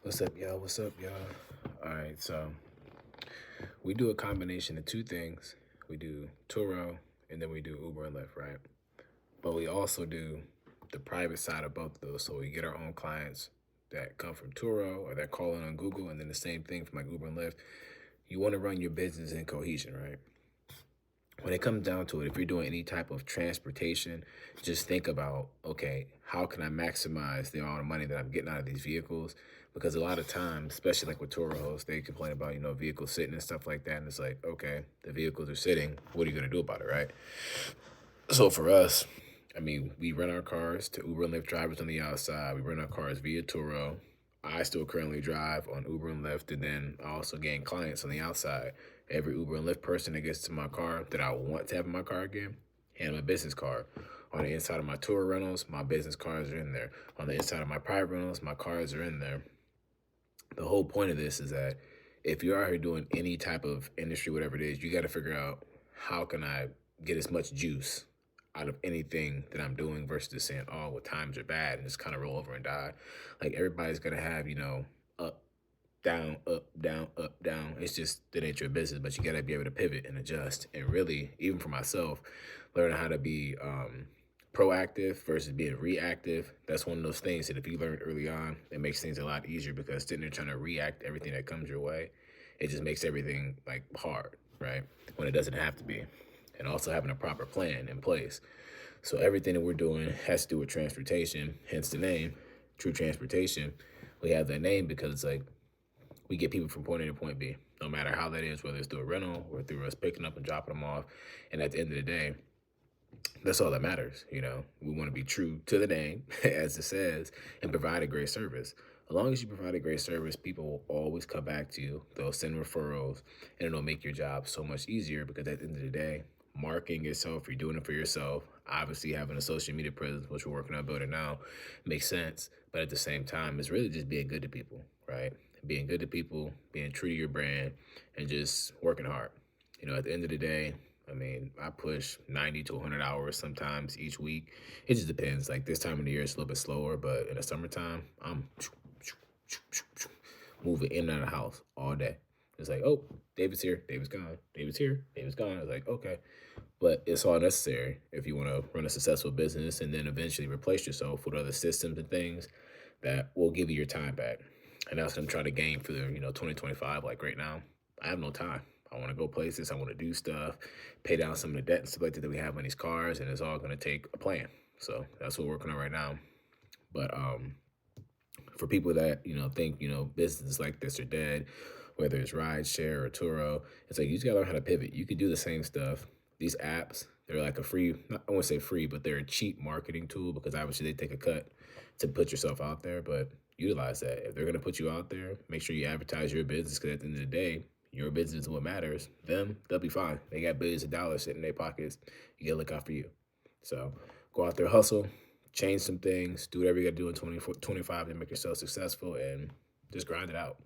What's up, y'all? What's up, y'all? All right, so we do a combination of two things. We do Turo and then we do Uber and Lyft, right? But we also do the private side of both of those. So we get our own clients that come from Turo or that call in on Google, and then the same thing from like Uber and Lyft. You want to run your business in cohesion, right? When it comes down to it, if you're doing any type of transportation, just think about, okay, how can I maximize the amount of money that I'm getting out of these vehicles? Because a lot of times, especially like with tour hosts, they complain about, vehicles sitting and stuff like that. And it's like, okay, the vehicles are sitting. What are you going to do about it, right? So for us, I mean, we rent our cars to Uber and Lyft drivers on the outside. We rent our cars via Turo. I still currently drive on Uber and Lyft, and then I also gain clients on the outside. Every Uber and Lyft person that gets to my car that I want to have in my car again, and my business card. On the inside of my tour rentals, my business cars are in there. On the inside of my private rentals, my cars are in there. The whole point of this is that if you're out here doing any type of industry, whatever it is, you got to figure out how can I get as much juice out of anything that I'm doing versus just saying, oh, well, times are bad and just kind of roll over and die. Like everybody's gonna have, up, down, up, down, up, down. It's just the nature of business, but you gotta be able to pivot and adjust. And really, even for myself, learning how to be proactive versus being reactive. That's one of those things that if you learn early on, it makes things a lot easier because sitting there trying to react to everything that comes your way, it just makes everything like hard, right? When it doesn't have to be. And also having a proper plan in place. So everything that we're doing has to do with transportation, hence the name, True Transportation. We have that name because it's like we get people from point A to point B, no matter how that is, whether it's through a rental or through us picking up and dropping them off. And at the end of the day, that's all that matters. We want to be true to the name, as it says, and provide a great service. As long as you provide a great service, people will always come back to you. They'll send referrals, and it'll make your job so much easier because at the end of the day, marketing yourself, you're doing it for yourself. Obviously, having a social media presence, which we're working on building now, makes sense. But at the same time, it's really just being good to people, right? Being good to people, being true to your brand, and just working hard. At the end of the day, I mean, I push 90 to 100 hours sometimes each week. It just depends. Like this time of the year, it's a little bit slower, but in the summertime, I'm moving in and out of the house all day. It's like, oh, David's here, David's gone. David's here, David's gone. I was like, okay. But it's all necessary if you want to run a successful business and then eventually replace yourself with other systems and things that will give you your time back. And that's what I'm trying to gain for the 2025. Like right now, I have no time. I want to go places. I want to do stuff, pay down some of the debt and stuff like that we have on these cars, and it's all going to take a plan. So that's what we're working on right now. But for people that think businesses like this are dead, whether it's rideshare or Turo, it's like you just gotta learn how to pivot. You could do the same stuff. These apps, they're like a free, not, I won't say free, but they're a cheap marketing tool because obviously they take a cut to put yourself out there. But utilize that. If they're gonna put you out there, make sure you advertise your business because at the end of the day, your business is what matters. Them, they'll be fine. They got billions of dollars sitting in their pockets. You gotta look out for you. So go out there, hustle, change some things, do whatever you got to do in 2025 to make yourself successful, and just grind it out.